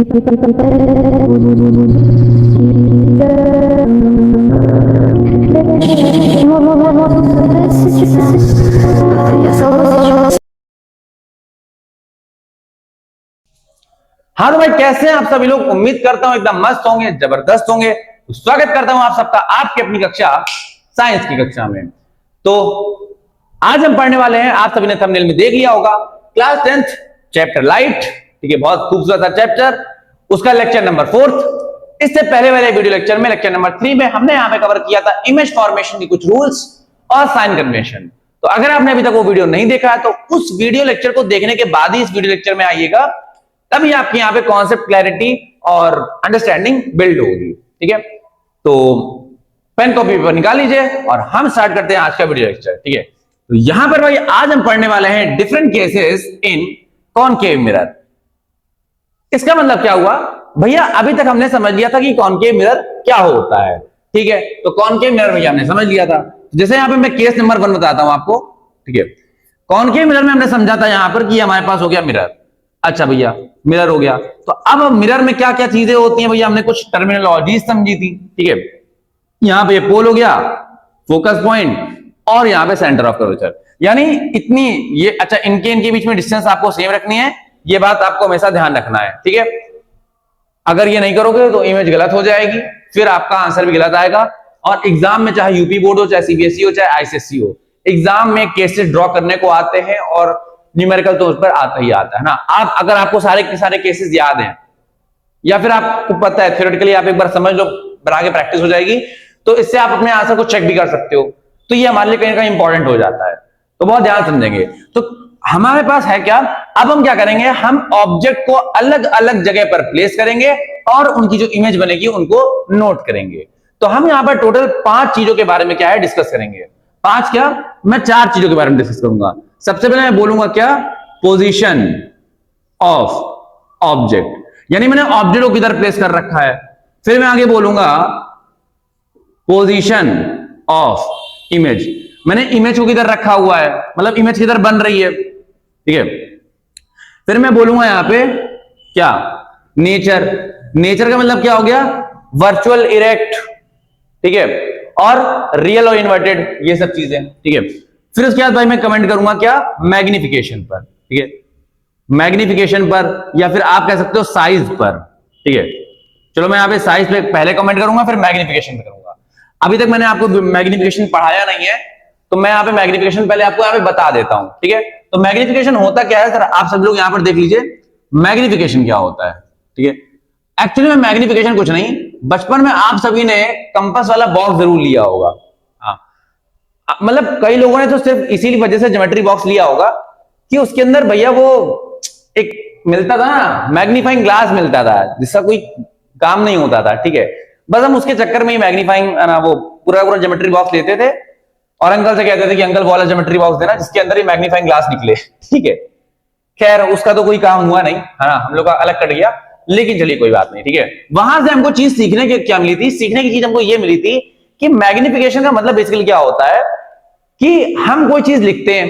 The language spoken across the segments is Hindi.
हाँ तो भाई, कैसे हैं आप सभी लोग? उम्मीद करता हूं एकदम मस्त होंगे, जबरदस्त होंगे। तो स्वागत करता हूं आप सबका आपकी अपनी कक्षा साइंस की कक्षा में। तो आज हम पढ़ने वाले हैं, आप सभी ने थंबनेल में देख लिया होगा, क्लास 10th चैप्टर लाइट। ठीक है, बहुत खूबसूरत सा चैप्टर, उसका लेक्चर नंबर 4th। इससे पहले वाले वीडियो लेक्चर में, लेक्चर नंबर 3 में हमने यहां पे कवर किया था इमेज फॉर्मेशन की कुछ रूल्स और साइन कन्वेंशन। तो अगर आपने अभी तक वो वीडियो नहीं देखा है तो उस वीडियो लेक्चर को देखने के बाद ही इस वीडियो लेक्चर में आइएगा, तभी आपके यहाँ पे कॉन्सेप्ट क्लैरिटी और अंडरस्टैंडिंग बिल्ड होगी। ठीक है, तो पेन कॉपी पेपर निकाल लीजिए और हम स्टार्ट करते हैं आज का वीडियो लेक्चर। ठीक है, तो यहां पर भाई आज हम पढ़ने वाले हैं different cases in concave mirror. इसका मतलब क्या हुआ भैया? अभी तक हमने समझ लिया था कि कॉनकेव मिरर क्या होता है। ठीक है, तो कॉनकेव मिरर भैया हमने समझ लिया था। जैसे यहां पे मैं केस नंबर 1 बताता हूं आपको। ठीक है, कॉनकेव मिरर में हमने समझा था यहां पर कि हमारे पास हो गया मिरर। अच्छा भैया, मिरर हो गया, तो अब मिरर में क्या क्या चीजें होती हैं भैया? हमने कुछ टर्मिनोलॉजी समझी थी। ठीक है, यहां पे पोल हो गया, फोकस पॉइंट और यहां पे सेंटर ऑफ कर्वेचर, यानी इतनी ये। अच्छा, इनके बीच में डिस्टेंस आपको सेम रखनी है, ये बात आपको हमेशा ध्यान रखना है। ठीक है, अगर ये नहीं करोगे तो इमेज गलत हो जाएगी, फिर आपका आंसर भी गलत आएगा। और एग्जाम में चाहे यूपी बोर्ड हो, चाहे सीबीएसई हो, चाहे आईसीएसई हो, एग्जाम में केसेस ड्रॉ करने को आते हैं और न्यूमेरिकल तो उस पर आता ही आता है ना। आप अगर आपको सारे के सारे केसेस याद हैं या फिर आपको पता है थ्योरेटिकली, आप एक बार समझ लो, बना के प्रैक्टिस हो जाएगी, तो इससे आप अपने आंसर को चेक भी कर सकते हो। तो ये हमारे लिए कहीं ना कहीं इंपॉर्टेंट हो जाता है, तो बहुत ध्यान समझेंगे। तो हमारे पास है क्या? अब हम क्या करेंगे, हम ऑब्जेक्ट को अलग अलग जगह पर प्लेस करेंगे और उनकी जो इमेज बनेगी उनको नोट करेंगे। तो हम यहां पर टोटल 5 चीजों के बारे में क्या है डिस्कस करेंगे। 5 क्या, मैं 4 चीजों के बारे में डिस्कस करूंगा। सबसे पहले मैं बोलूंगा क्या, पोजीशन ऑफ ऑब्जेक्ट, यानी मैंने ऑब्जेक्ट को किधर प्लेस कर रखा है। फिर मैं आगे बोलूंगा पोजीशन ऑफ इमेज, मैंने इमेज को किधर रखा हुआ है, मतलब इमेज किधर बन रही है। ठीक है, फिर मैं बोलूंगा यहां पे क्या, नेचर। नेचर का मतलब क्या हो गया, वर्चुअल, इरेक्ट, ठीक है, और रियल और इन्वर्टेड, ये सब चीजें। ठीक है, फिर उसके बाद भाई मैं कमेंट करूंगा क्या, मैग्निफिकेशन पर। ठीक है, मैग्निफिकेशन पर, या फिर आप कह सकते हो साइज पर। ठीक है, चलो मैं यहां पे साइज पे पहले कमेंट करूंगा, फिर मैग्निफिकेशन पे करूंगा। अभी तक मैंने आपको मैग्निफिकेशन पढ़ाया नहीं है, तो मैं यहां पे मैग्निफिकेशन पहले आपको यहां पे बता देता हूं। ठीक है, तो मैग्निफिकेशन होता क्या है सर, आप सब लोग यहां पर देख लीजिए मैग्निफिकेशन क्या होता है। ठीक है, एक्चुअली में मैग्निफिकेशन कुछ नहीं, बचपन में आप सभी ने कंपास वाला बॉक्स जरूर लिया होगा। हाँ, मतलब कई लोगों ने तो सिर्फ इसी वजह से ज्योमेट्री बॉक्स लिया होगा कि उसके अंदर भैया वो एक मिलता था ना, मैग्नीफाइंग ग्लास मिलता था, जिसका कोई काम नहीं होता था। ठीक है, बस हम उसके चक्कर में ही मैग्नीफाइंग वो पूरा पूरा ज्योमेट्री बॉक्स लेते थे और अंकल से कहते थे कि अंकल वाला ज्योमेट्री बॉक्स देना जिसके अंदर ही मैग्नीफाइंग ग्लास निकले। ठीक है, खैर उसका तो कोई काम हुआ नहीं, है ना, हम लोग का अलग कट गया, लेकिन चलिए कोई बात नहीं। ठीक है, वहां से हमको चीज सीखने की क्या मिली थी, सीखने की चीज हमको ये मिली थी कि मैग्निफिकेशन का मतलब बेसिकली क्या होता है कि हम कोई चीज लिखते हैं,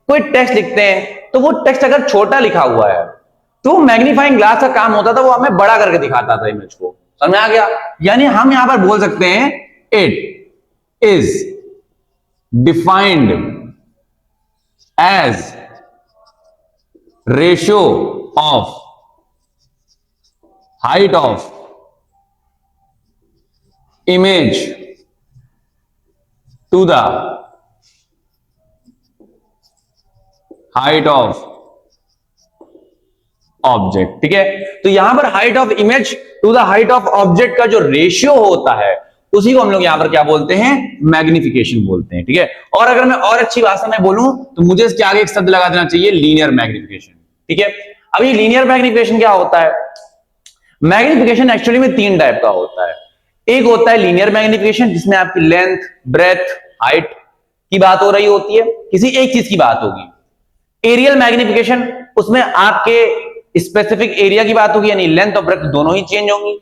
कोई टेक्स्ट लिखते हैं, तो वो टेक्स्ट अगर छोटा लिखा हुआ है तो मैग्नीफाइंग ग्लास का काम होता था, वो हमें बड़ा करके दिखाता था इमेज को। समझ आ गया? यानी हम यहां पर बोल सकते हैं it is defined as ratio of height of image to the height of object. ठीक है, तो यहां पर height of image to the height of object का जो रेशियो होता है उसी को हम लोग यहां पर क्या बोलते हैं, मैग्निफिकेशन बोलते हैं। ठीक है, और अगर मैं और अच्छी भाषा में बोलूं तो मुझे इसके आगे एक शब्द लगा देना चाहिए, लीनियर मैग्निफिकेशन। ठीक है, अब ये लीनियर मैग्निफिकेशन क्या होता है? मैग्निफिकेशन एक्चुअली में 3 टाइप का होता है। एक होता है लीनियर मैग्निफिकेशन, जिसमें आपकी लेंथ, ब्रेथ, हाइट की बात हो रही होती है, किसी एक चीज की बात होगी। एरियल मैग्निफिकेशन, उसमें आपके स्पेसिफिक एरिया की बात होगी, यानी लेंथ और ब्रेथ दोनों ही चेंज होंगी।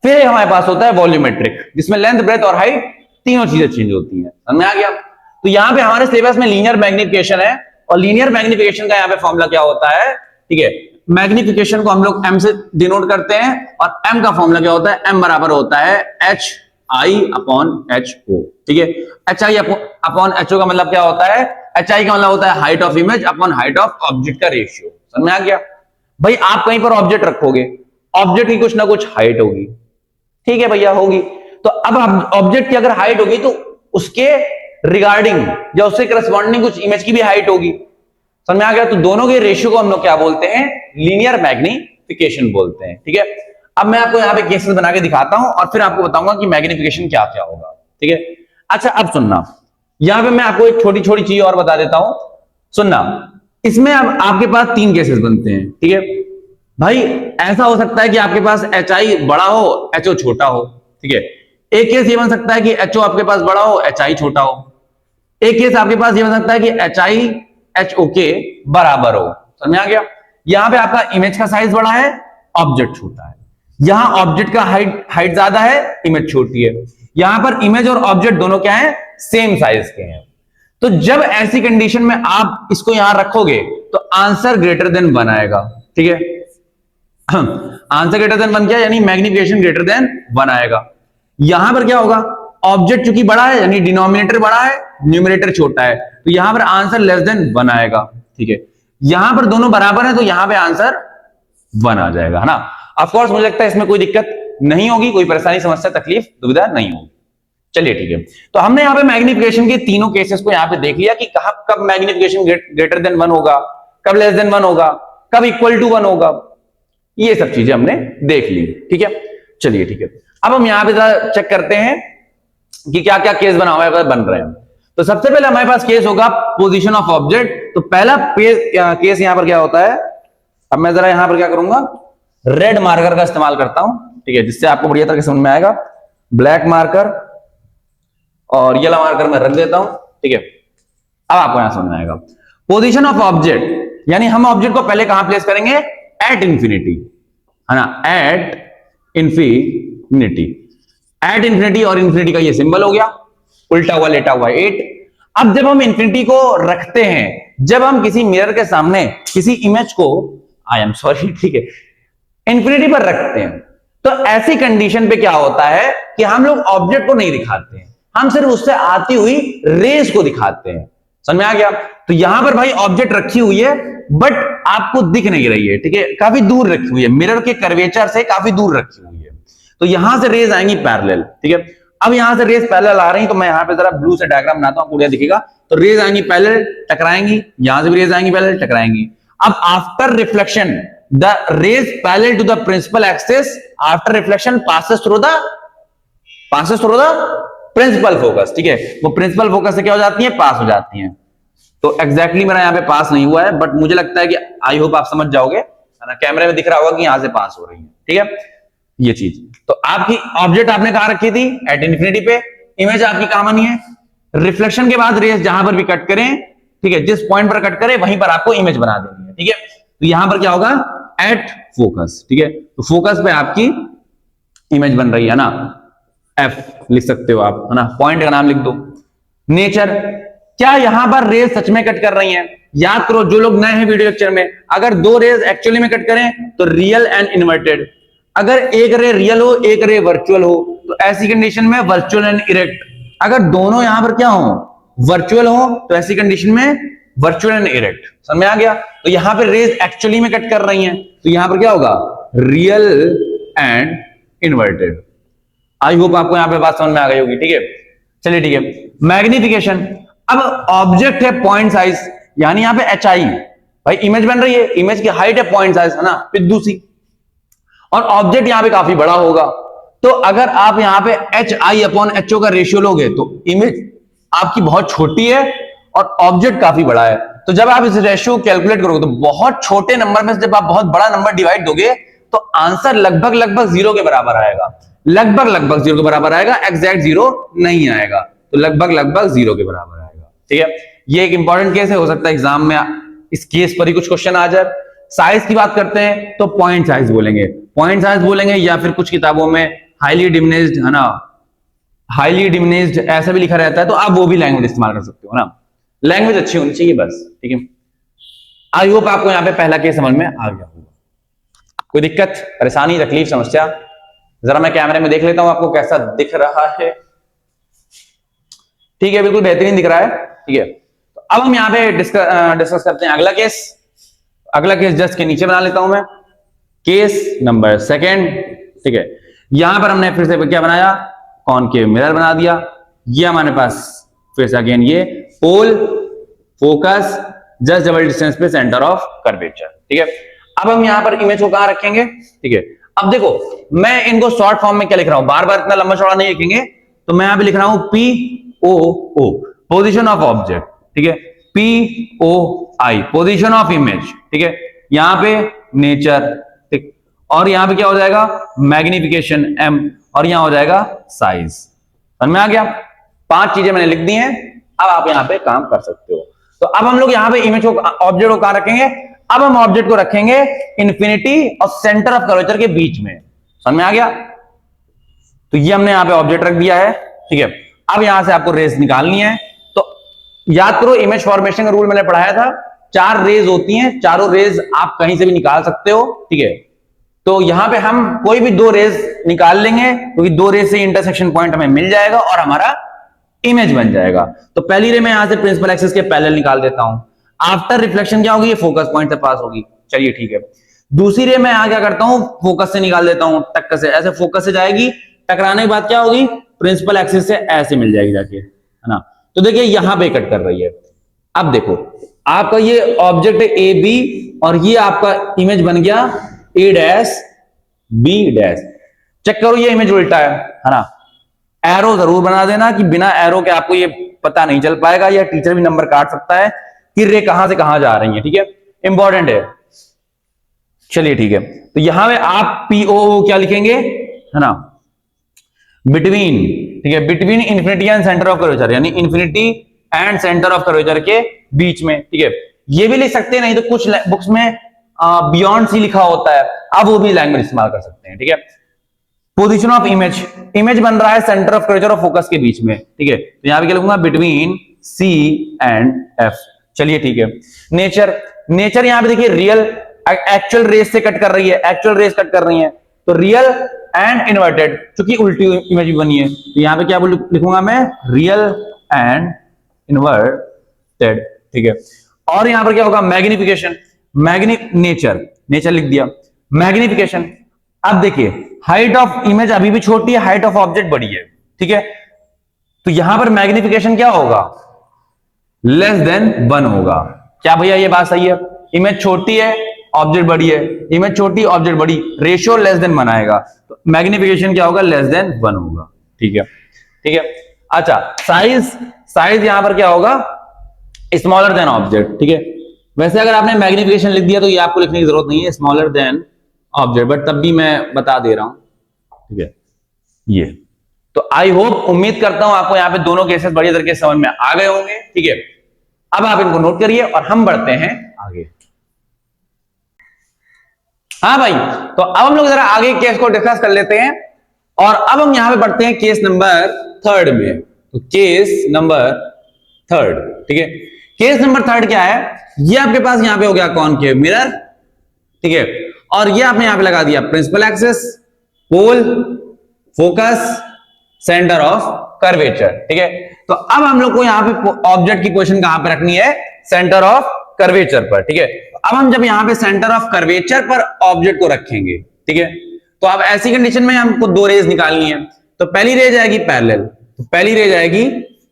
फिर हमारे पास होता है वॉल्यूमेट्रिक, जिसमें लेंथ, ब्रेथ और हाइट तीनों चीजें चेंज होती हैं। समझ में आ गया? तो यहां पे हमारे सिलेबस में लीनियर मैग्निफिकेशन है, और लीनियर मैग्निफिकेशन का यहां पे फॉर्मूला क्या होता है? ठीक है, मैग्निफिकेशन को हम लोग m से डिनोट करते हैं और m का फॉर्मूला क्या होता है, m बराबर होता है HI अपॉन HO। ठीक है, HI अपॉन HO का मतलब क्या होता है, HI का मतलब होता है height of image upon height of object का रेशियो। समझ में आ गया भाई। आप कहीं पर ऑब्जेक्ट रखोगे, ऑब्जेक्ट की कुछ ना कुछ हाइट होगी, ठीक है भैया, होगी। तो अब ऑब्जेक्ट की अगर हाइट होगी तो उसके रिगार्डिंग या उससे करस्पॉन्डिंग कुछ इमेज की भी हाइट होगी। समझ में आ गया। तो दोनों के रेशियो को हम लोग क्या बोलते हैं, लीनियर मैग्निफिकेशन बोलते हैं। ठीक है, अब मैं आपको यहाँ पे केसेस बना के दिखाता हूं और फिर आपको बताऊंगा कि मैग्निफिकेशन क्या क्या होगा। ठीक है, अच्छा अब सुनना, यहां पे मैं आपको एक छोटी छोटी चीज और बता देता हूं, सुनना। इसमें अब आपके पास 3 केसेस बनते हैं। ठीक है भाई, ऐसा हो सकता है कि आपके पास HI बड़ा हो, HO छोटा हो। ठीक है, एक केस ये बन सकता है कि HO आपके पास बड़ा हो, HI छोटा हो। एक केस आपके पास ये बन सकता है कि HI HO के बराबर हो। समझ आ गया। यहां पे आपका इमेज का साइज बड़ा है, ऑब्जेक्ट छोटा है। यहां ऑब्जेक्ट का हाइट ज्यादा है, इमेज छोटी है। यहां पर इमेज और ऑब्जेक्ट दोनों क्या है, सेम साइज के हैं। तो जब ऐसी कंडीशन में आप इसको यहां रखोगे तो आंसर ग्रेटर देन 1 आएगा। ठीक है, आंसर ग्रेटर देन 1 क्या, यानी मैग्निफिकेशन ग्रेटर देन 1 आएगा। यहां पर क्या होगा, ऑब्जेक्ट चूंकि बड़ा है यानी डिनोमिनेटर बड़ा है, न्यूमरेटर छोटा है, तो यहां पर आंसर लेस देन 1 आएगा। ठीक है, यहां पर दोनों बराबर है तो यहां पे आंसर 1 आ जाएगा, है ना। ऑफ कोर्स मुझे लगता है इसमें कोई दिक्कत नहीं होगी, कोई परेशानी, समस्या, तकलीफ, दुविधा नहीं होगी। चलिए ठीक है, तो हमने यहां पे मैग्निफिकेशन के तीनों केसेस को यहां पे देख लिया कि कब मैग्निफिकेशन ग्रेटर देन 1 होगा, कब लेस देन 1 होगा, कब इक्वल टू 1 होगा। ये सब चीजें हमने देख ली। ठीक है, चलिए ठीक है, अब हम यहां पे जरा चेक करते हैं कि क्या क्या केस बना हुआ है, बन रहे हैं। तो सबसे पहले हमारे पास केस होगा पोजीशन ऑफ ऑब्जेक्ट। तो पहला केस यहां पर क्या होता है, अब मैं जरा यहां पर क्या करूंगा, रेड मार्कर का इस्तेमाल करता हूं। ठीक है, जिससे आपको बढ़िया तरह समझ में आएगा। ब्लैक मार्कर और येलो मार्कर में रख देता हूं। ठीक है, अब आपको यहां समझ में आएगा। पोजीशन ऑफ ऑब्जेक्ट यानी हम ऑब्जेक्ट को पहले कहां प्लेस करेंगे, एट इंफिनिटी, है ना, एट इंफिनिटी। एट इंफिनिटी और इंफिनिटी का ये सिंबल हो गया, उल्टा हुआ लेटा हुआ 8। अब जब हम इंफिनिटी को रखते हैं, जब हम किसी मिरर के सामने किसी इमेज को, आई एम सॉरी, ठीक है, इंफिनिटी पर रखते हैं, तो ऐसी कंडीशन पे क्या होता है कि हम लोग ऑब्जेक्ट को नहीं दिखाते हैं, हम सिर्फ उससे आती हुई रेस को दिखाते हैं। समझ में आ गया। तो यहां पर भाई ऑब्जेक्ट रखी हुई है बट आपको दिख नहीं रही है। ठीक है, काफी दूर रखी हुई है, मिरर के कर्वेचर से काफी दूर रखी हुई है। तो यहां से रेज आएंगी पैरेलल। ठीक है, अब यहां से रेज पैरेलल आ रही है, तो मैं यहां पे जरा ब्लू से डायग्राम बनाता हूं, पूरा दिखेगा। तो रेज आएंगी पैरेलल, टकराएंगी, यहां से भी रेज आएंगी पैरेलल, टकराएंगी। अब after reflection the rays parallel to the principal axis, after reflection passes through the principal focus. ठीक है, वो प्रिंसिपल फोकस से क्या हो जाती है, पास हो जाती हैं। तो एग्जैक्टली मेरा यहाँ पे पास नहीं हुआ है, बट मुझे लगता है कि आई होप आप समझ जाओगे, है ना। कैमरे में दिख रहा होगा कि यहां से पास हो रही है। ठीक है, ये चीज। तो आपकी ऑब्जेक्ट आपने कहां रखी थी, एट इंफिनिटी पे। इमेज आपकी कहां बनी है, रिफ्लेक्शन के बाद रेस जहां पर भी कट करें, ठीक है, जिस पॉइंट पर कट करें वहीं पर आपको इमेज बना देनी है। ठीक है, तो यहां पर क्या होगा, एट फोकस। ठीक है, तो फोकस पे आपकी इमेज बन रही है ना, एफ लिख सकते हो आप, है ना, पॉइंट का नाम लिख दो। नेचर, क्या यहां पर रेज सच में कट कर रही हैं? याद करो, जो लोग नए हैं वीडियो लेक्चर में, अगर 2 रेज एक्चुअली में कट करें तो रियल एंड इन्वर्टेड। अगर एक रे रियल हो, एक रे वर्चुअल हो, तो ऐसी कंडीशन में वर्चुअल एंड इरेक्ट। अगर दोनों यहां पर क्या हो, वर्चुअल हो, तो ऐसी कंडीशन में वर्चुअल एंड इरेक्ट। समझ में आ गया। तो यहां पर रेज एक्चुअली में कट कर रही हैं, तो यहां पर क्या होगा, real and inverted. I hope आपको यहां पे बात समझ में आ गई होगी। ठीक है, चलिए ठीक है। मैग्निफिकेशन, अब ऑब्जेक्ट है पॉइंट साइज, यानी यहां पे HI, भाई इमेज बन रही है, इमेज की हाइट है पॉइंट साइज, है ना, पिद्दू सी, और ऑब्जेक्ट यहां पे काफी बड़ा होगा। तो अगर आप यहां पे HI अपॉन HO का रेशियो लोगे तो इमेज आपकी बहुत छोटी है और ऑब्जेक्ट काफी बड़ा है। तो जब आप इस रेशियो कैलकुलेट करोगे तो बहुत छोटे नंबर में से जब आप बहुत बड़ा नंबर डिवाइड दोगे तो आंसर लगभग 0 के बराबर आएगा। लगभग 0 के बराबर आएगा, एग्जैक्ट 0 नहीं आएगा, तो लगभग 0 के बराबर आएगा। ठीक है, ये एक इंपॉर्टेंट केस है, हो सकता है एग्जाम में इस केस पर ही कुछ क्वेश्चन आ जाए। साइज की बात करते हैं तो पॉइंट साइज बोलेंगे, पॉइंट साइज बोलेंगे, या फिर कुछ किताबों में हाईली डिमिनिश्ड, है ना, हाईली डिमिनिश्ड ऐसा भी लिखा रहता है, तो आप वो भी लैंग्वेज इस्तेमाल कर सकते हो ना, लैंग्वेज अच्छी होनी चाहिए बस। ठीक है, आई होप आपको यहाँ पे पहला केस समझ में आ गया होगा। कोई दिक्कत, परेशानी, तकलीफ, समस्या? जरा मैं कैमरे में देख लेता हूं आपको कैसा दिख रहा है। ठीक है, बिल्कुल बेहतरीन दिख रहा है। ठीक है, तो अब हम यहाँ पे डिस्कस करते हैं अगला केस। अगला केस जस्ट के नीचे बना लेता हूं मैं, केस नंबर सेकेंड। ठीक है, यहां पर हमने फिर से क्या बनाया, कॉनकेव मिरर बना दिया। ये हमारे पास फिर से अगेन ये पोल, फोकस, जस्ट डबल डिस्टेंस पे सेंटर ऑफ कर्वेचर। ठीक है, अब हम यहां पर इमेज को कहां रखेंगे? ठीक है, अब देखो मैं इनको शॉर्ट फॉर्म में क्या लिख रहा हूं, बार बार इतना लंबा चौड़ा नहीं लिखेंगे, तो मैं यहां पे लिख रहा हूं POO, पोजीशन ऑफ ऑब्जेक्ट। ठीक है, POI, पोजीशन ऑफ इमेज। ठीक है, यहां पे नेचर, ठीक, और यहां पे क्या हो जाएगा, मैग्निफिकेशन M, और यहां हो जाएगा साइज। समझ में आ गया? 5 चीजें मैंने लिख दी हैं, अब आप यहां पे काम कर सकते हो। तो अब हम लोग यहां पे इमेज को, ऑब्जेक्ट को कहां रखेंगे? अब हम ऑब्जेक्ट को रखेंगे इंफिनिटी और सेंटर ऑफ कर्वेचर के बीच में। समझ में आ गया? तो ये हमने यहां पे ऑब्जेक्ट रख दिया है। ठीक है, अब यहां से आपको रेज निकालनी है। तो याद करो, इमेज फॉर्मेशन का रूल मैंने पढ़ाया था, 4 रेज होती हैं, चारों रेज आप कहीं से भी निकाल सकते हो। ठीक है, तो यहां पे हम कोई भी 2 रेज निकाल लेंगे, क्योंकि 2 रेज से इंटरसेक्शन पॉइंट हमें मिल जाएगा और हमारा इमेज बन जाएगा। तो पहली रे मैं यहां से प्रिंसिपल एक्सिस के पैरेलल निकाल देता हूं। आफ्टर रिफ्लेक्शन क्या होगी, ये फोकस पॉइंट से पास होगी। चलिए ठीक है, दूसरी रे मैं यहां क्या करता हूं, फोकस से निकाल देता हूं, टक्कर से, ऐसे फोकस से जाएगी, टकराने के बाद क्या होगी, प्रिंसिपल एक्सिस से ऐसे मिल जाएगी जाके, है ना। तो देखिए यहां पे कट कर रही है। अब देखो आपका ये ऑब्जेक्ट है AB, और ये आपका इमेज बन गया A dash B dash. Check करो ये इमेज उल्टा है ना। एरो जरूर बना देना कि बिना एरो के आपको ये पता नहीं चल पाएगा, या टीचर भी नंबर काट सकता है कि रे कहां से कहां जा रही है। ठीक है, इंपॉर्टेंट है। चलिए ठीक है, तो यहां पे आप POO क्या लिखेंगे, है ना, बिटवीन। ठीक है, between infinity and centre of curvature, यानी infinity and centre of curvature के बीच में। ठीक है, ये भी लिख सकते हैं, नहीं तो कुछ बुक्स में बियॉन्ड सी लिखा होता है, आप वो भी लैंग्वेज इस्तेमाल कर सकते हैं। ठीक है, पोजीशन ऑफ इमेज, इमेज बन रहा है सेंटर ऑफ कर्वेचर और फोकस के बीच में। ठीक है, तो यहां पे क्या लिखूंगा, बिटवीन C एंड F। चलिए ठीक है, नेचर, नेचर यहां पे देखिए रियल एक्चुअल रेस से कट कर रही है, एक्चुअल रेस कट कर रही है, तो रियल एंड इन्वर्टेड, क्योंकि उल्टी इमेज भी बनी है, तो यहां पे क्या लिखूंगा मैं, रियल एंड इन्वर्टेड। ठीक है, और यहां पर क्या होगा, मैग्निफिकेशन, नेचर, नेचर लिख दिया, मैग्निफिकेशन। अब देखिए हाइट ऑफ इमेज अभी भी छोटी है, हाइट ऑफ ऑब्जेक्ट बड़ी है। ठीक है, तो यहां पर मैग्निफिकेशन क्या होगा, लेस देन 1 होगा। क्या भैया ये बात सही है? इमेज छोटी है, ऑब्जेक्ट बड़ी है, इमेज छोटी, ऑब्जेक्ट बड़ी, रेशियो लेस देन 1 आएगा, तो मैग्निफिकेशन क्या होगा, लेस देन 1 होगा। ठीक है, ठीक है। अच्छा, साइज, साइज यहां पर क्या होगा, स्मॉलर देन ऑब्जेक्ट। ठीक है, वैसे अगर आपने मैग्निफिकेशन लिख दिया तो ये आपको लिखने की जरूरत नहीं है, स्मॉलर देन ऑब्जेक्ट, बट तब भी मैं बता दे रहा हूं। ठीक है, ये तो आई होप, उम्मीद करता हूं आपको यहां पे दोनों केसेस बढ़िया तरीके से समझ में आ गए होंगे। ठीक है, अब आप इनको नोट करिए और हम बढ़ते हैं आगे। हाँ भाई, तो अब हम लोग जरा आगे केस को डिस्कस कर लेते हैं, और अब हम यहां पे बढ़ते हैं केस नंबर 3 में। तो केस नंबर 3, ठीक है, केस नंबर 3 क्या है, ये आपके पास यहां पे हो गया कॉनकेव मिरर। ठीक है, और ये आपने यहां पे लगा दिया principal axis, pole, focus, centre of curvature. ठीक है, तो अब हम लोग को यहां पे ऑब्जेक्ट की पोजीशन कहां पे रखनी है, सेंटर ऑफ कर्वेचर पर। ठीक है, अब हम जब यहां पे सेंटर ऑफ कर्वेचर पर ऑब्जेक्ट को रखेंगे, ठीक है, तो अब ऐसी कंडीशन में हमको 2 रेज निकालनी है। तो पहली रेज आएगी पैरेलल, तो पहली रेज आएगी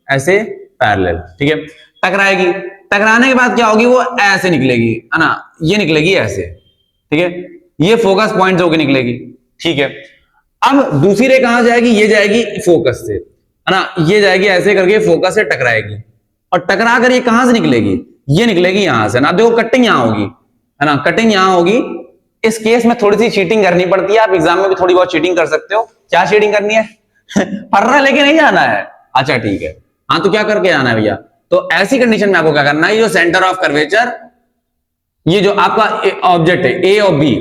ऐसे पैरेलल। ठीक है, टकराएगी, टकराने के बाद क्या होगी, वो ऐसे निकलेगी, है ना, ये निकलेगी ऐसे। ठीक है, ये फोकस पॉइंट से होकर निकलेगी। ठीक है, अब दूसरी रे कहां जाएगी, ये जाएगी फोकस से, है ना, ये जाएगी ऐसे करके फोकस से टकराएगी, और टकरा कर ये कहां से निकलेगी, ये निकलेगी यहां से ना। देखो कटिंग यहां होगी, है ना, कटिंग यहां होगी। इस केस में थोड़ी सी चीटिंग करनी पड़ती है, आप एग्जाम में भी थोड़ी बहुत चीटिंग कर सकते हो। क्या चीटिंग करनी है पढ़ना लेके नहीं जाना है। अच्छा ठीक है, हाँ, तो क्या करके जाना है भैया, तो ऐसी कंडीशन में आपको क्या करना है, ये जो सेंटर ऑफ कर्वेचर, ये जो आपका ऑब्जेक्ट है ए और बी,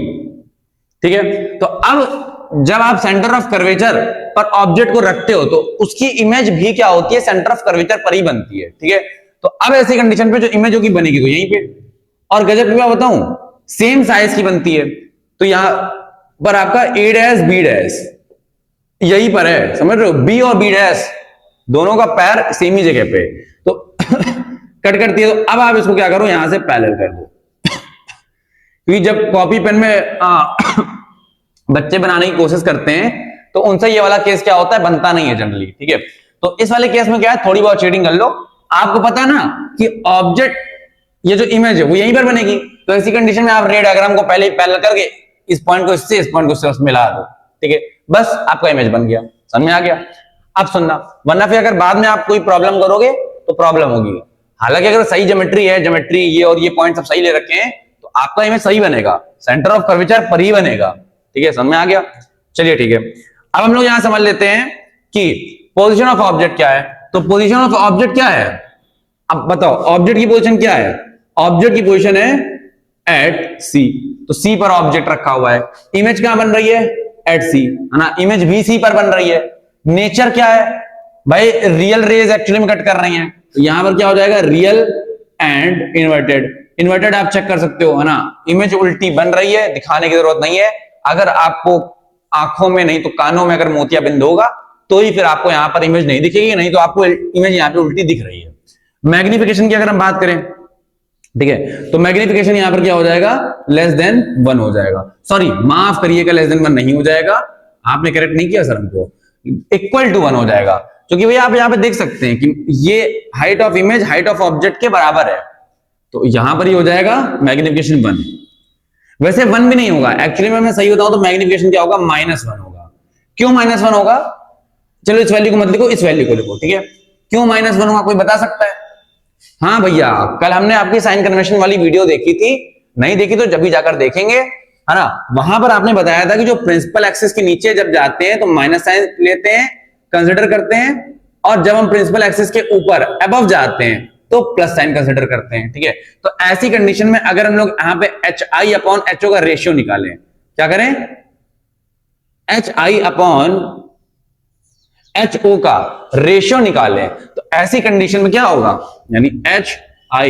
ठीक है, तो अब जब आप सेंटर ऑफ कर्वेचर पर ऑब्जेक्ट को रखते हो तो उसकी इमेज भी क्या होती है, सेंटर ऑफ कर्वेचर पर ही बनती है। ठीक है, तो अब ऐसी कंडीशन पे जो इमेज होगी बनेगी तो यहीं पे, और गजब क्या बताऊं, सेम साइज की बनती है। तो तो यहां पर आपका ए डैश बी डैश यही पर है, समझ रहे हो, बी और बी डैश दोनों का पैर सेम ही जगह पे, तो कट करती है। तो अब आप इसको क्या करो, यहां से पैरेलल कर दो, क्योंकि जब कॉपी पेन में बच्चे बनाने की कोशिश करते हैं तो उनसे ये वाला केस क्या होता है, बनता नहीं है जनरली, ठीक है। तो इस वाले केस में क्या है, थोड़ी बहुत चीटिंग कर लो। आपको पता है ना कि ऑब्जेक्ट, ये जो इमेज है वो यहीं पर बनेगी, तो ऐसी कंडीशन में आप रे डायग्राम को पहले ही पैरेलल करके इस पॉइंट को इससे, इस पॉइंट को इससे मिला दो, ठीक है, बस आपका इमेज बन गया, समझ में आ गया। अब सुनना, वरना फिर अगर बाद में आप कोई प्रॉब्लम करोगे तो प्रॉब्लम होगी। हालांकि अगर सही ज्योमेट्री है, ज्योमेट्री ये और ये पॉइंट सब सही ले रखे हैं, तो आपका इमेज सही बनेगा, सेंटर ऑफ कर्वेचर पर ही बनेगा, ठीक है, समझ में आ गया। चलिए ठीक है, अब हम लोग यहां समझ लेते हैं कि पोजीशन ऑफ ऑब्जेक्ट क्या है। तो पोजीशन ऑफ ऑब्जेक्ट क्या है, अब बताओ, ऑब्जेक्ट की पोजीशन क्या है, ऑब्जेक्ट की पोजीशन है एट सी, तो सी पर ऑब्जेक्ट रखा हुआ है, इमेज क्या बन रही है, एट सी, है ना, इमेज भी सी पर बन रही है। नेचर क्या है भाई, रियल रेज एक्चुअली में कट कर रही हैं, तो यहां पर क्या हो जाएगा, रियल एंड इन्वर्टेड। इन्वर्टेड आप चेक कर सकते हो, है ना, इमेज उल्टी बन रही है, दिखाने की जरूरत नहीं है। अगर आपको आंखों में नहीं तो कानों में अगर मोतियाबिंद होगा तो ही फिर आपको यहां पर इमेज नहीं दिखेगी, नहीं तो आपको इमेज यहां पे उल्टी दिख रही है। मैग्निफिकेशन की अगर हम बात करें, ठीक है, तो मैग्निफिकेशन यहां पर क्या हो जाएगा, लेस देन 1 हो जाएगा, सॉरी माफ करिएगा, लेस देन 1 नहीं हो जाएगा, आपने करेक्ट नहीं किया सर हमको, इक्वल टू 1 हो जाएगा, क्योंकि भैया आप यहां पे देख सकते हैं कि ये height of image height of object के बराबर है, तो यहां पर ही हो जाएगा मैग्निफिकेशन 1। वैसे 1 भी नहीं होगा एक्चुअली में, मैं सही बताऊं तो मैग्निफिकेशन क्या होगा, -1 होगा। क्यों -1 होगा, चलो इस वैल्यू को मत लिखो, इस वैल्यू को लिखो, ठीक है, क्यों -1 होगा कोई बता सकता है। हाँ भैया, कल हमने आपकी साइन कन्वेंशन वाली वीडियो देखी थी, नहीं देखी तो जब भी जाकर देखेंगे, है ना, वहां पर आपने बताया था कि जो प्रिंसिपल एक्सिस के नीचे जब जाते हैं तो माइनस साइन लेते हैं, कंसिडर करते हैं, और जब हम प्रिंसिपल एक्सिस के ऊपर अबव जाते हैं तो प्लस साइन कंसिडर करते हैं, ठीक है। तो ऐसी कंडीशन में अगर हम लोग यहां पे HI अपॉन HO का रेशियो निकालें, क्या करें, HI अपॉन HO का रेशियो निकालें, तो ऐसी कंडीशन में क्या होगा, यानी HI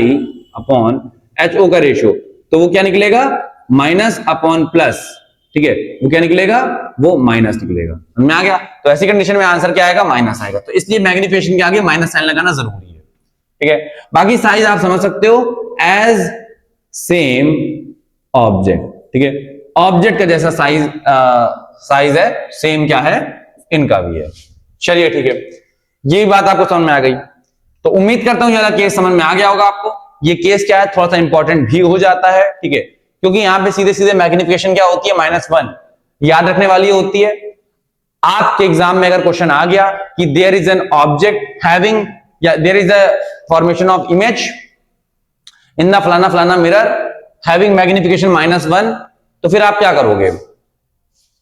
अपॉन HO का रेशियो, तो वो क्या निकलेगा, माइनस अपॉन प्लस, ठीक है, वो क्या निकलेगा, वो माइनस निकलेगा, समझ में आ गया। तो ऐसी कंडीशन में आंसर क्या आएगा, माइनस आएगा, तो इसलिए मैग्निफिकेशन के आगे माइनस साइन लगाना जरूरी है, ठीक है। बाकी साइज आप समझ सकते हो, एज सेम ऑब्जेक्ट, ठीक है, ऑब्जेक्ट का जैसा साइज है सेम क्या है, इनका भी है। चलिए ठीक है, ये बात आपको समझ में आ गई, तो उम्मीद करता हूं ये वाला केस समझ में आ गया होगा आपको। ये केस क्या है, थोड़ा सा इंपॉर्टेंट भी हो जाता है, ठीक है, क्योंकि यहां पे सीधे सीधे मैग्निफिकेशन क्या होती है, -1, याद रखने वाली होती है। आपके एग्जाम में अगर क्वेश्चन आ गया कि there is an object having, या there is a formation of image in the फलाना फलाना मिरर हैविंग मैग्निफिकेशन -1, तो फिर आप क्या करोगे,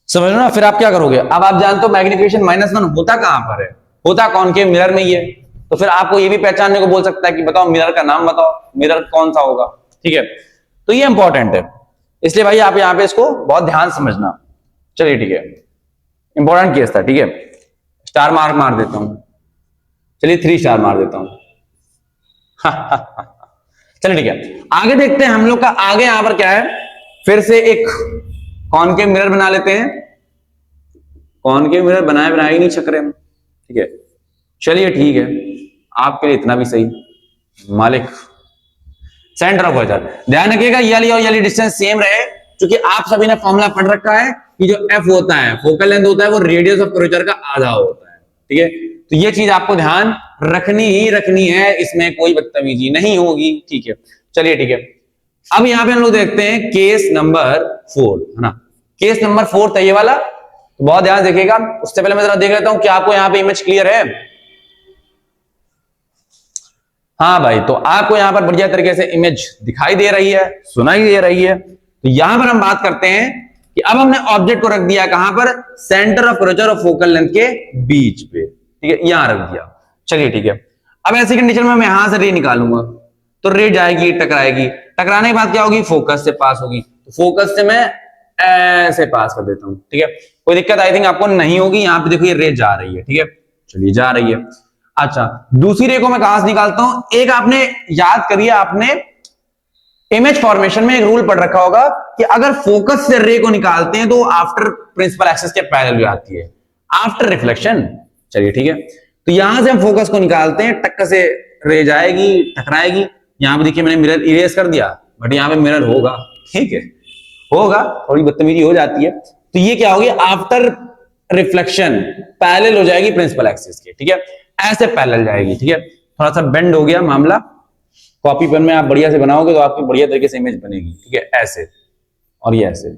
समझ लो ना, फिर आप क्या करोगे। अब आप जानते हो मैग्निफिकेशन -1 होता कहां पर है, होता कॉनकेव मिरर में ही है, तो फिर आपको ये भी पहचानने को बोल सकता है कि बताओ मिरर का नाम बताओ, मिरर कौन सा होगा, ठीक है। तो ये इंपॉर्टेंट है, इसलिए भाई आप यहां पे इसको बहुत ध्यान समझना। चलिए ठीक है, इंपॉर्टेंट केस था, ठीक है, स्टार मार्क मार देता हूं, चलिए 3 स्टार मार देता हूं। चलिए ठीक है, आगे देखते हैं हम लोग का, आगे यहां पर क्या है, फिर से एक कॉनकेव मिरर बना लेते हैं। कॉनकेव मिरर बनाए बनाए ही नहीं चक्कर हम, ठीक है, चलिए ठीक है, आपके लिए इतना भी सही, मालिक सेंटर ऑफ कर्वेचर। ध्यान रखिएगा ये वाली डिस्टेंस सेम रहे, क्योंकि आप सभी ने फॉर्मूला पढ़ रखा है कि जो F होता है फोकल लेंथ होता है, वो रेडियस ऑफ कर्वेचर का आधा होता है, ठीक है। तो ये चीज आपको ध्यान रखनी ही रखनी है, इसमें कोई बदतमीजी नहीं होगी, ठीक है। चलिए ठीक है, अब यहां पे हम लोग देखते हैं केस नंबर 4, है ना, केस नंबर 4 था ये वाला, तो बहुत ध्यान देखिएगा। उससे पहले मैं जरा देख लेता हूं कि आपको यहां पे इमेज क्लियर है। हाँ भाई, तो आपको यहां पर बढ़िया तरीके से इमेज दिखाई दे रही है, सुनाई दे रही है। तो यहां पर हम बात करते हैं कि अब हमने ऑब्जेक्ट को रख दिया कहां पर, सेंटर ऑफ कर्वेचर और फोकल लेंथ के बीच पे, ठीक है, यहां रख दिया। चलिए ठीक है, अब ऐसी कंडीशन में मैं यहां से रे निकालूंगा, तो रे जाएगी, टकराएगी, टकराने के बाद क्या होगी, फोकस से पास होगी, तो फोकस से मैं ऐसे पास कर देता हूं, ठीक है, कोई दिक्कत आई थिंक आपको नहीं होगी। यहां पे देखो ये रे जा रही है, ठीक है, चलिए जा रही है। अच्छा, दूसरी रे को मैं कहां से निकालता हूं, एक आपने याद करिए, आपने इमेज फॉर्मेशन में एक रूल पढ़ रखा होगा कि अगर फोकस से रे को निकालते हैं तो आफ्टर प्रिंसिपल एक्सिस के पैरेलल हो जाती है, आफ्टर रिफ्लेक्शन। चलिए ठीक है, तो यहां से हम फोकस को निकालते हैं, टक्कर से रे जाएगी, टकराएगी। यहां पे देखिए मैंने मिरर इरेज कर दिया, बट यहां पे मिरर होगा, ठीक है, होगा, थोड़ी बदतमीजी हो जाती है। तो ये क्या होगी, आफ्टर रिफ्लेक्शन पैरेलल हो जाएगी प्रिंसिपल एक्सिस के, ठीक है, ऐसे पैरेलल जाएगी, ठीक है। थोड़ा सा बेंड हो गया मामला, कॉपी पेन में आप बढ़िया से बनाओगे तो आपकी बढ़िया तरीके से इमेज बनेगी, ठीक है, ऐसे और ये ऐसे।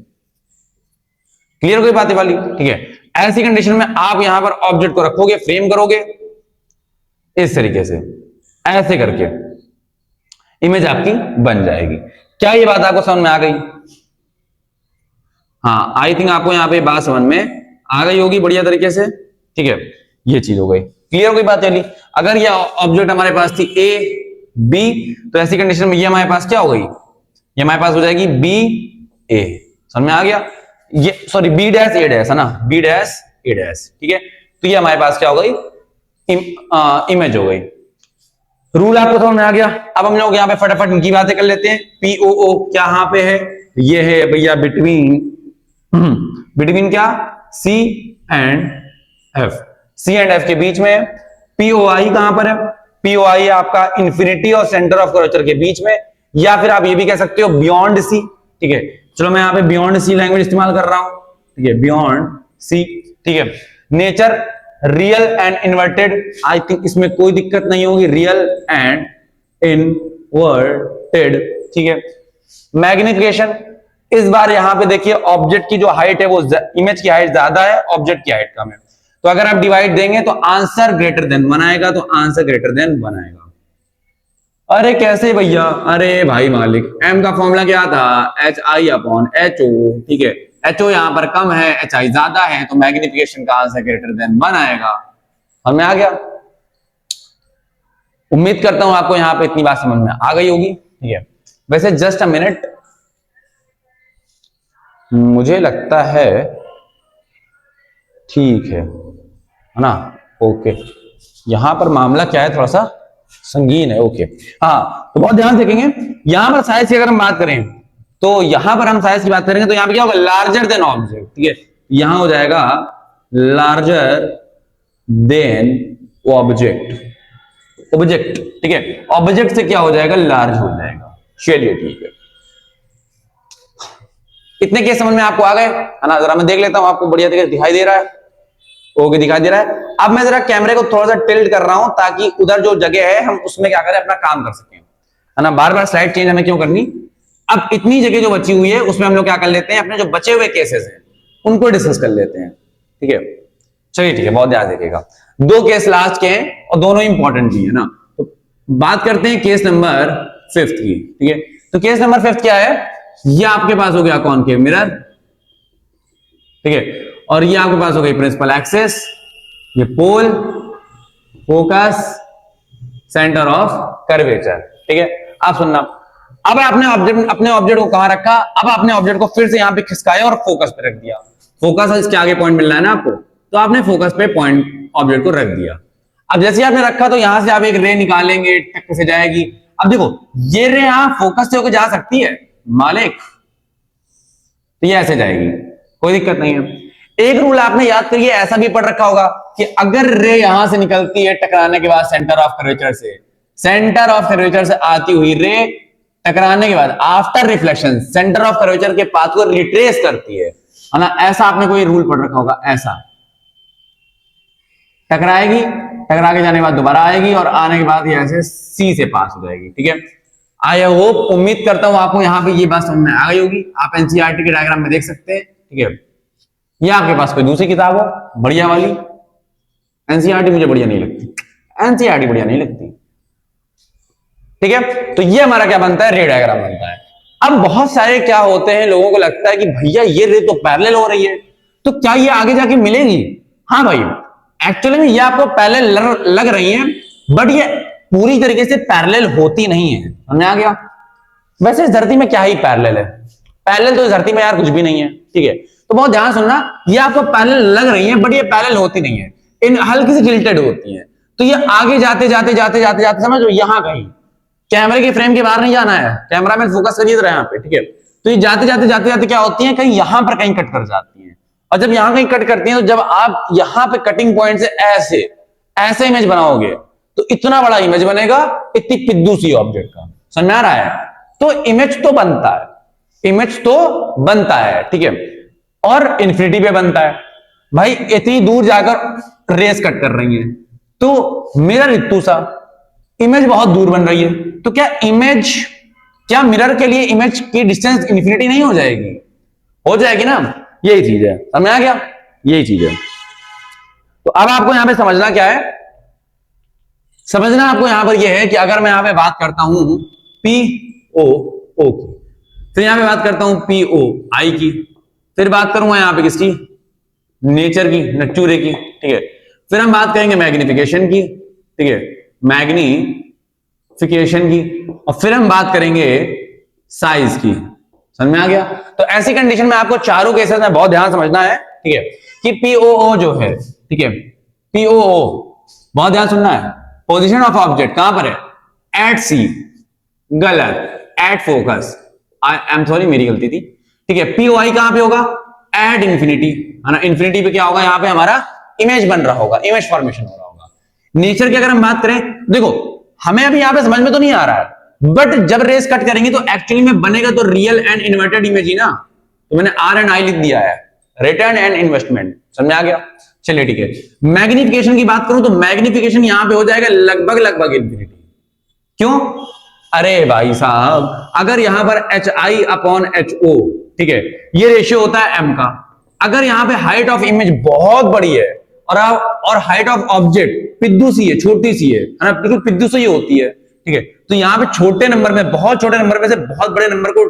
क्लियर हो गई बातें वाली, ठीक है। ऐसी कंडीशन में आप यहां पर ऑब्जेक्ट को रखोगे, फ्रेम करोगे इस तरीके से, ऐसे करके इमेज आपकी बन जाएगी। क्या ये बात आपको समझ में आ गई? हाँ, आई थिंक आपको यहां पे बात समझ में आ गई होगी बढ़िया तरीके से, ठीक है। ये चीज हो गई, क्लियर हो गई बात चली। अगर ये ऑब्जेक्ट हमारे पास थी ए बी, तो ऐसी कंडीशन में ये हमारे पास क्या हो गई, ये हमारे पास हो जाएगी बी ए। समझ में आ गया? ये सॉरी बी डैश ए डैश है ना, बी डैश ए डैश, ठीक है। तो ये हमारे पास क्या हो गई, इमेज हो गई। रूल आपको समझ में आ गया। अब हम लोग यहाँ पे फटाफट इनकी बातें कर लेते हैं। पीओओ क्या यहाँ पे है, ये है भैया बिटवीन क्या, C and F, C and F के बीच में। पीओआई कहां पर है, पीओआई आपका इंफिनिटी और सेंटर ऑफ कर्वेचर के बीच में, या फिर आप ये भी कह सकते हो बियॉन्ड सी, ठीक है। चलो मैं यहाँ पे बियॉन्ड सी लैंग्वेज इस्तेमाल कर रहा हूं, ठीक है, बियॉन्ड सी, ठीक है। Nature real and inverted, I think इसमें कोई दिक्कत नहीं होगी, रियल एंड इनवर्टेड, ठीक है। मैग्निफिकेशन, इस बार यहां पे देखिए ऑब्जेक्ट की जो हाइट है वो इमेज की हाइट ज्यादा है, ऑब्जेक्ट की हाइट कम है, तो अगर आप डिवाइड देंगे तो आंसर ग्रेटर देन बनाएगा, तो आंसर ग्रेटर देन बनाएगा। अरे कैसे भैया, अरे भाई मालिक, एम का फॉर्मूला क्या था, H I upon H O, ठीक है। एच ओ यहां पर कम है, एच आई ज्यादा है, तो मैग्निफिकेशन का आंसर ग्रेटर देन बनाएगा। हमें आ गया, उम्मीद करता हूं आपको यहां पे इतनी बात समझ में आ गई होगी, ठीक है। वैसे जस्ट अ मिनट, मुझे लगता है ठीक है ना, ओके। यहां पर मामला क्या है, थोड़ा सा संगीन है, ओके। हाँ, तो बहुत ध्यान से देखेंगे, यहां पर साइज की अगर हम बात करें तो यहां पर हम साइज की बात करेंगे तो यहां पे क्या होगा, लार्जर देन ऑब्जेक्ट, ठीक है। यहां हो जाएगा लार्जर देन ऑब्जेक्ट, ठीक है। ऑब्जेक्ट से क्या हो जाएगा, लार्ज हो जाएगा। चलिए ठीक है, इतने केस समझ में आपको आ गए, है ना। जरा मैं देख लेता हूं आपको बढ़िया तरीके दिखाई दे रहा है, ओके दिखाई दे रहा है। अब मैं जरा कैमरे को थोड़ा सा टिल्ट कर रहा हूं ताकि उधर जो जगह है हम उसमें क्या करें, अपना काम कर सकें, है ना। बार बार स्लाइड चेंज हमें क्यों करनी। अब इतनी जगह जो बची हुई है उसमें हम लोग क्या कर लेते हैं, अपने जो बचे हुए केसेस हैं उनको डिस्कस कर लेते हैं, ठीक है। चलिए ठीक है, बहुत ध्यान रखिएगा, दो केस लास्ट के हैं और दोनों इंपॉर्टेंट भी है ना। तो बात करते हैं केस नंबर 5 की, ठीक है। तो केस नंबर 5 क्या है, ये आपके पास हो गया कॉनकेव मिरर, ठीक है, और ये आपके पास हो गई प्रिंसिपल एक्सिस, ये पोल, फोकस, सेंटर ऑफ कर्वेचर, ठीक है। आप सुनना, अब आपने अपने ऑब्जेक्ट को कहां रखा, अब आपने ऑब्जेक्ट को फिर से यहां पे खिसकाया और फोकस पे रख दिया। फोकस इसके आगे पॉइंट मिल रहा है ना आपको, तो आपने फोकस पे पॉइंट ऑब्जेक्ट को रख दिया। अब जैसे आपने रखा तो यहां से आप एक रे निकालेंगे, टक से जाएगी। अब देखो ये रे यहां फोकस से होकर जा सकती है मालिक, तो ये ऐसे जाएगी, कोई दिक्कत नहीं है। एक रूल आपने याद करिए, ऐसा भी पढ़ रखा होगा कि अगर रे यहां से निकलती है टकराने के बाद सेंटर ऑफ कर्वेचर से, सेंटर ऑफ कर्वेचर से आती हुई रे टकराने के बाद after reflection centre of curvature के पाथ को रिट्रेस करती है ना, ऐसा आपने कोई रूल पढ़ रखा होगा। ऐसा टकराएगी, टकरा के जाने के बाद दोबारा आएगी और आने के बाद ये ऐसे सी से पास हो जाएगी, ठीक है। आई होप, उम्मीद करता हूं आपको यहां पे ये बात समझ में आ गई होगी। आप एनसीईआरटी के डायग्राम में देख सकते हैं, ठीक है। ये आपके पास कोई दूसरी किताब हो बढ़िया वाली, एनसीईआरटी मुझे बढ़िया नहीं लगती, एनसीईआरटी बढ़िया नहीं लगती, ठीक है। तो ये हमारा क्या बनता है, रे डायग्राम बनता है। अब बहुत सारे क्या होते हैं, लोगों को लगता है कि भैया ये रे तो पैरेलल हो रही है, तो क्या ये आगे जाके मिलेगी। हाँ भाई, एक्चुअली में ये आपको पैरेलल लग रही है, बट ये पूरी तरीके से पैरेलल होती नहीं है, समझ आ गया। वैसे इस धरती में क्या ही पैरेलल है, पैरेलल तो इस धरती में यार कुछ भी नहीं है, ठीक है। तो बहुत ध्यान सुनना, ये आपको पैरेलल लग रही है बट ये पैरेलल होती नहीं है, इन हल्की सी टिल्टेड होती है। तो ये आगे जाते जाते जाते जाते जाते समझो यहां गई, कैमरे के फ्रेम के बाहर नहीं जाना है, कैमरा मैन फोकस करिए जरा यहाँ पे, ठीक है। तो ये जाते जाते क्या होती है, कहीं यहां पर कहीं कट कर जाती है, और जब यहां कहीं कट करती है तो जब आप यहां पे कटिंग पॉइंट से ऐसे ऐसे इमेज बनाओगे तो इतना बड़ा इमेज बनेगा, इतनी पिद्दू सी ऑब्जेक्ट का, समझ में आ रहा है? तो इमेज तो बनता है, इमेज तो बनता है, ठीक है, और इंफिनिटी पे बनता है। भाई इतनी दूर जाकर रेस कट कर रही है, तो मिरर इतू सा, इमेज बहुत दूर बन रही है, तो क्या मिरर के लिए इमेज की डिस्टेंस इंफिनिटी नहीं हो जाएगी? हो जाएगी ना, यही चीज है, समझ आ गया? यही चीज है। तो अब आपको यहां पे समझना क्या है, समझना आपको यहां पर यह है कि अगर मैं यहां पे बात करता हूं पी ओ ओ की, फिर यहां पे बात करता हूं पी ओ आई की, फिर बात करूंगा यहां पे किसकी, नेचर की, नचूरे की, ठीक है, फिर हम बात करेंगे मैग्निफिकेशन की, ठीक है, मैग्निफिकेशन की, और फिर हम बात करेंगे साइज की, समझ में आ गया? तो ऐसी कंडीशन में आपको चारों केसेस में बहुत ध्यान समझना है, ठीक है, कि पीओओ जो है, ठीक है, पीओओ बहुत ध्यान सुनना है, पोजीशन ऑफ ऑब्जेक्ट कहां पर है, एट सी, गलत, at focus, I am sorry मेरी गलती थी, ठीक है, पीओआई कहां पे होगा, एट इंफिनिटी, है ना, इंफिनिटी पे क्या होगा, यहां पे हमारा इमेज बन रहा होगा, इमेज फॉर्मेशन हो रहा होगा। नेचर की अगर हम बात करें, देखो हमें अभी यहां पे समझ में तो नहीं आ रहा है, बट जब रेस कट करेंगे तो एक्चुअली में बनेगा तो रियल एंड इन्वर्टेड इमेज ही ना, तो मैंने आर एंड आई लिख दिया है, रिटर्न एंड इन्वेस्टमेंट, समझ में आ गया? चलिए ठीक है, मैग्निफिकेशन की बात करूं तो मैग्निफिकेशन यहां पे हो जाएगा लगभग इंफिनिटी। क्यों? अरे भाई साहब, अगर यहां पर H I upon H O, ठीक है, ये रेशियो होता है एम का, अगर यहां पे हाइट ऑफ इमेज बहुत बड़ी है और हाइट ऑफ ऑब्जेक्ट पिद्दू सी है, छोटी सी है ना, बिल्कुल पिद्दू सी होती है, ठीक है, तो यहां पे छोटे नंबर में, बहुत छोटे नंबर में से बहुत बड़े नंबर को,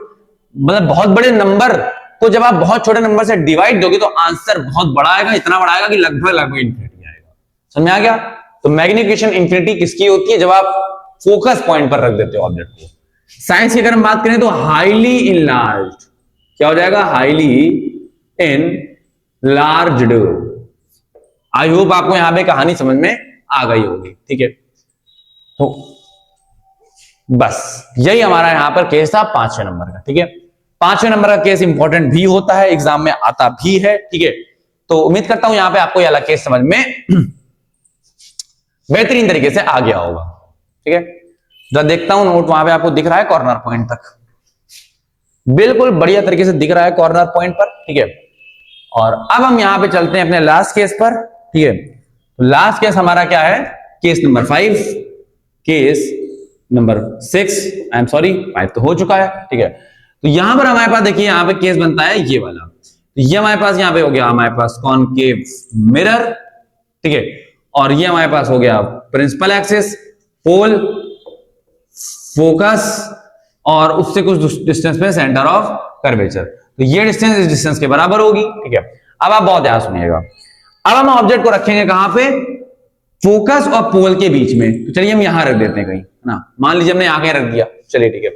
मतलब बहुत बड़े नंबर को जब आप बहुत छोटे नंबर से डिवाइड दोगे तो आंसर बहुत बड़ा आएगा, इतना बड़ा आएगा कि लगभग इंफिनिटी आएगा, समझ में आ गया? तो मैग्निफिकेशन इंफिनिटी किसकी होती है, जब आप फोकस पॉइंट पर रख देते हो ऑब्जेक्ट को। साइंस की अगर हम बात करें तो हाईली इनलार्ज्ड, क्या हो जाएगा, हाईली इनलार्ज्ड। आई होप आपको यहां पे कहानी समझ में आ गई होगी, ठीक है, तो बस यही हमारा यहां पर केस था 5वें नंबर का, ठीक है। 5वें नंबर का केस इंपॉर्टेंट भी होता है, एग्जाम में आता भी है, ठीक है, तो उम्मीद करता हूं यहां पे आपको ये वाला केस समझ में बेहतरीन तरीके से आ गया होगा, ठीक है। जब देखता हूं नोट, वहां पे आपको दिख रहा है कॉर्नर पॉइंट तक, बिल्कुल बढ़िया तरीके से दिख रहा है कॉर्नर पॉइंट पर, ठीक है। और अब हम यहां पे चलते हैं अपने लास्ट केस पर, ठीक है। लास्ट केस हमारा क्या है, case number 5, case number 6, I am sorry 5 तो हो चुका है, ठीक है। तो यहां पर हमारे पास देखिए, यहां पे केस बनता है ये वाला, तो ये हमारे पास यहां पे हो गया हमारे पास कॉनकेव मिरर, ठीक है, और ये हमारे पास हो गया प्रिंसिपल एक्सिस, पोल, फोकस, और उससे कुछ डिस्टेंस पे सेंटर ऑफ कर्वेचर, तो ये डिस्टेंस इस डिस्टेंस के बराबर होगी, ठीक है। अब आप बहुत ध्यान सुनिएगा, अब हम ऑब्जेक्ट को रखेंगे कहां पे, फोकस और पोल के बीच में, तो चलिए हम यहां रख देते हैं कहीं, है ना, मान लीजिए हमने यहां रख दिया, चलिए ठीक है।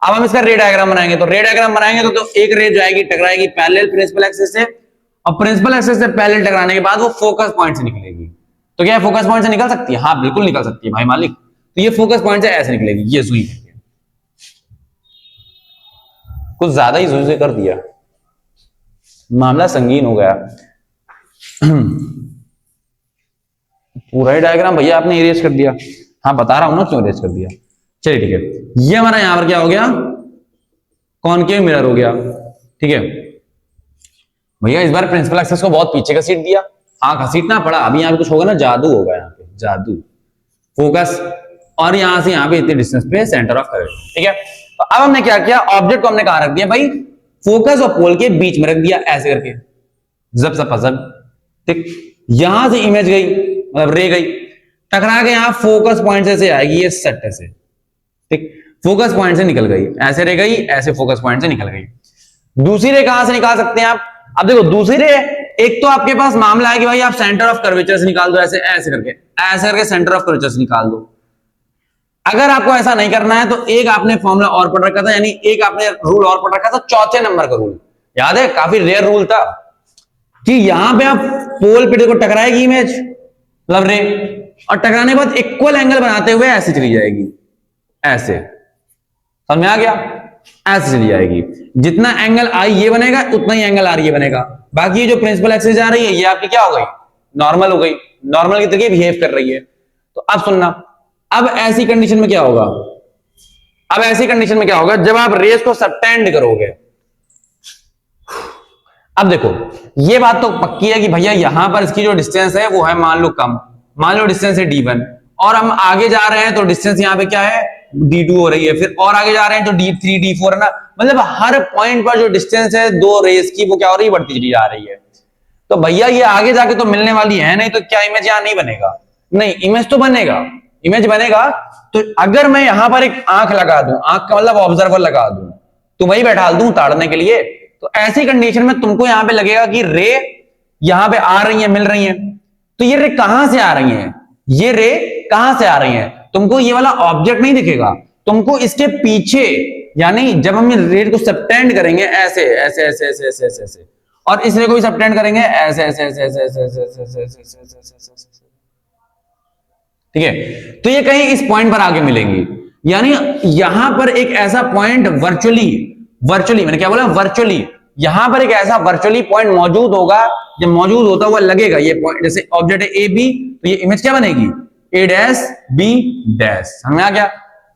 अब हम इसका रे डायग्राम बनाएंगे, तो रे डायग्राम बनाएंगे तो एक रे जाएगी, टकराएगी पैरेलल प्रिंसिपल एक्सिस से, और प्रिंसिपल एक्सिस से पैरेलल टकराने के बाद वो फोकस पॉइंट से निकलेगी। तो क्या फोकस पॉइंट से निकल सकती है? हाँ बिल्कुल निकल सकती है भाई मालिक, तो ये फोकस पॉइंट से ऐसे निकलेगी, ये सुई करके, कुछ ज्यादा ही सुई से कर दिया, मामला संगीन हो गया। पूरा ही डायग्राम भैया आपने इरेज कर दिया, हाँ बता रहा हूं ना क्यों इरेज कर दिया। चलिए ठीक है, ये हमारा यहां पर क्या हो गया, कॉनकेव मिरर हो गया, ठीक है भैया। इस बार प्रिंसिपल एक्सिस को बहुत पीछे घसीट दिया, हाँ घसीटना पड़ा, अभी यहां पे कुछ होगा ना, जादू होगा यहाँ पे, जादू, फोकस, और यहां से यहां पे इतने डिस्टेंस पे सेंटर ऑफ कर्वेचर, ठीक है। तो अब हमने क्या किया, ऑब्जेक्ट को हमने कहां रख दिया भाई, फोकस और पोल के बीच में रख दिया, ऐसे करके जब सब फजल, ठीक, यहां से इमेज गई, मतलब रे गई, टकरा के यहां फोकस पॉइंट से आएगी, ये सेट से, ठीक, फोकस पॉइंट से निकल गई, ऐसे रे गई, ऐसे फोकस पॉइंट से निकल गई। दूसरी रे कहां से निकाल सकते हैं आप, अब देखो दूसरी रे, एक तो आपके पास मामला है कि भाई आप सेंटर ऑफ कर्वेचर से निकाल दो, ऐसे ऐसे करके सेंटर ऑफ कर्वेचर से निकाल दो। अगर आपको ऐसा नहीं करना है तो एक आपने फॉर्मूला और पढ़ रखा था, यानी एक आपने रूल और पढ़ रखा था, चौथे नंबर का रूल याद है, काफी रेयर रूल था, कि यहां पे आप पोल पे को टकराएगी इमेज, मतलब रे, और टकराने के बाद इक्वल एंगल बनाते हुए ऐसे चली जाएगी, ऐसे, समझ में आ गया? ऐसे चली जाएगी। जितना एंगल आई ये बनेगा उतना ही एंगल आर ये बनेगा। बाकी ये जो प्रिंसिपल एक्सिस आ रही है ये आपकी क्या हो गई? नॉर्मल हो गई, नॉर्मल की तरह बिहेव कर रही है। तो अब सुनना, अब ऐसी कंडीशन में क्या होगा? अब ऐसी कंडीशन में क्या होगा जब आप रेस को सबटेंड करोगे? अब देखो ये बात तो पक्की है कि भैया यहां पर इसकी जो डिस्टेंस है वो है मान लो कम, मान लो डिस्टेंस है d1 और हम आगे जा रहे हैं तो डिस्टेंस यहां पे क्या है? d2 हो रही है, फिर और आगे जा रहे हैं तो d3 d4 है ना, मतलब हर पॉइंट पर जो डिस्टेंस है दो रेस की वो क्या हो रही है? बढ़ती चली जा रही है। तो भैया ये आगे जाके तो मिलने वाली है नहीं, तो क्या इमेज यहां नहीं बनेगा? नहीं, इमेज तो बनेगा, इमेज बनेगा। तो अगर मैं यहां पर एक आंख लगा दूं, आंख का मतलब ऑब्जर्वर लगा दूं, तो वही बैठा दूं ताड़ने के लिए, तो ऐसी कंडीशन में तुमको यहां पे लगेगा कि रे यहां पे आ रही है, मिल रही है। तो ये रे कहां से आ रही है? ये रे कहां से आ रही है? तुमको ये वाला ऑब्जेक्ट नहीं दिखेगा, तुमको इसके पीछे, यानी जब हम रे को सबटेंड करेंगे ऐसे ऐसे ऐसे ऐसे ऐसे ऐसे ऐसे, और इस रे को भी सबटेंड करेंगे ऐसे ऐसे ऐसे ऐसे ऐसे ऐसे ऐसे ऐसे ऐसे ऐसे, ठीक है? तो ये कहीं इस पॉइंट पर आगे मिलेंगी, यानी यहां पर एक ऐसा पॉइंट वर्चुअली मैंने क्या बोला? वर्चुअली यहां पर एक ऐसा वर्चुअली पॉइंट मौजूद होगा, जब मौजूद होता हुआ लगेगा ये पॉइंट, जैसे ऑब्जेक्ट है ए बी, तो ये इमेज क्या बनेगी? ए डैश बी डैश। समझ में आ गया?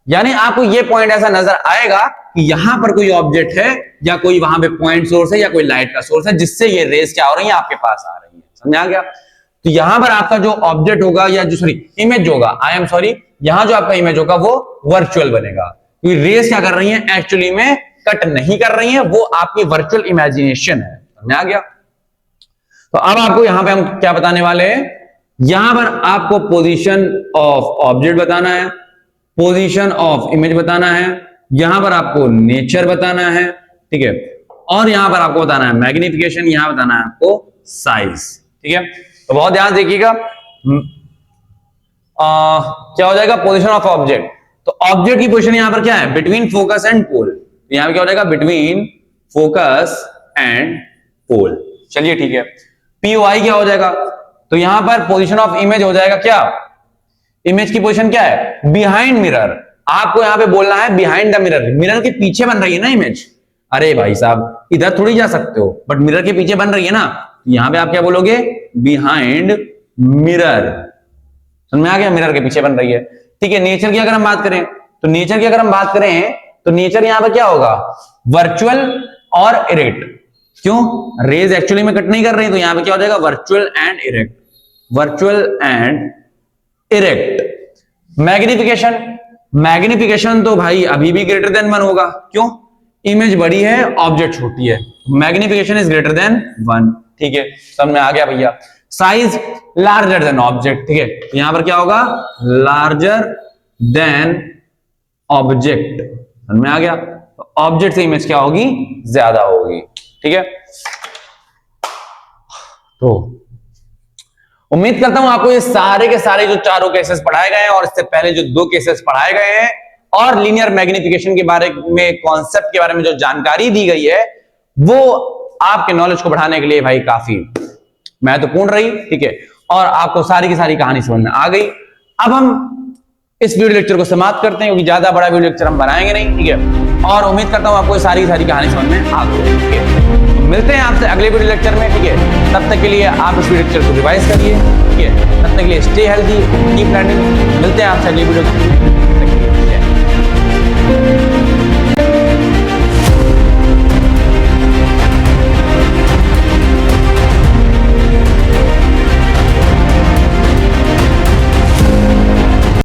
यानी आपको ये पॉइंट ऐसा नजर आएगा कि यहां पर कोई ऑब्जेक्ट है या कोई वहां पे पॉइंट सोर्स है या कोई लाइट का सोर्स है जिससे ये रेस क्या हो रही है? आपके पास आ रही है। समझ में आ गया? तो यहां पर आपका जो ऑब्जेक्ट होगा या जो इमेज होगा, आई एम सॉरी, यहां जो आपका इमेज होगा वो वर्चुअल बनेगा, क्योंकि रेस क्या कर रही है? एक्चुअली में कट नहीं कर रही है, वो आपकी वर्चुअल इमेजिनेशन है। समझ में आ गया? तो अब आपको यहां पे हम क्या बताने वाले हैं? यहां पर आपको पोजीशन ऑफ ऑब्जेक्ट बताना है, पोजीशन ऑफ इमेज बताना है, यहां पर आपको नेचर बताना है, ठीक है? और यहां पर आपको बताना है मैग्निफिकेशन, यहां बताना है आपको साइज, ठीक है? तो बहुत ध्यान देखिएगा। क्या हो जाएगा? Position of object. तो ऑब्जेक्ट की पोजीशन यहां पर क्या है? Between focus and pole. यहां पे क्या हो जाएगा? Between focus and pole. चलिए ठीक है। पीओआई क्या हो जाएगा? तो यहां पर पोजीशन ऑफ इमेज हो जाएगा क्या? इमेज की पोजीशन क्या है? Behind mirror. आपको यहां पे बोलना है बिहाइंड द मिरर, मिरर के पीछे बन रही है ना इमेज। अरे भाई साहब इधर थोड़ी जा सकते हो, बट मिरर के पीछे बन रही है ना, यहां पे आप क्या बोलोगे? Behind mirror. समझ में आ गया? मिरर के पीछे बन रही है, ठीक है? नेचर की अगर हम बात करें तो नेचर की अगर हम बात करें तो नेचर यहां पर क्या होगा? वर्चुअल और इरेक्ट। क्यों? रेज एक्चुअली में कट नहीं कर रही, तो यहां पे क्या हो जाएगा? Virtual and erect, virtual and erect. Magnification, magnification तो भाई अभी भी ग्रेटर देन 1 होगा। क्यों? इमेज बड़ी है, ऑब्जेक्ट छोटी है, मैग्निफिकेशन इज ग्रेटर देन 1, ठीक है? समझ में आ गया भैया? साइज लार्जर देन ऑब्जेक्ट, ठीक है? यहां पर क्या होगा? Larger than object. समझ में आ गया? तो ऑब्जेक्ट से इमेज क्या होगी? ज्यादा होगी, ठीक है? तो उम्मीद करता हूं आपको ये सारे के सारे जो चारों केसेस पढ़ाए गए हैं और इससे पहले जो 2 केसेस पढ़ाए गए हैं और लीनियर मैग्निफिकेशन के बारे में, कॉन्सेप्ट के बारे में जो जानकारी दी गई है वो आपके नॉलेज को बढ़ाने के लिए भाई काफी महत्वपूर्ण रही, ठीक है? और आपको सारी की सारी कहानी समझ में आ गई। अब हम इस वीडियो लेक्चर को समाप्त करते हैं, क्योंकि ज्यादा बड़ा वीडियो लेक्चर हम बनाएंगे नहीं, ठीक है? और उम्मीद करता हूं आपको सारी की सारी कहानी समझ में आ गई, ठीक है? मिलते हैं आपसे अगले वीडियो लेक्चर में, ठीक है? तब तक के लिए आप इस वीडियो लेक्चर को रिवाइज करिए, ठीक है? तब तक के लिए स्टे हेल्दी, कीप लर्निंग। मिलते हैं आपसे अगले वीडियो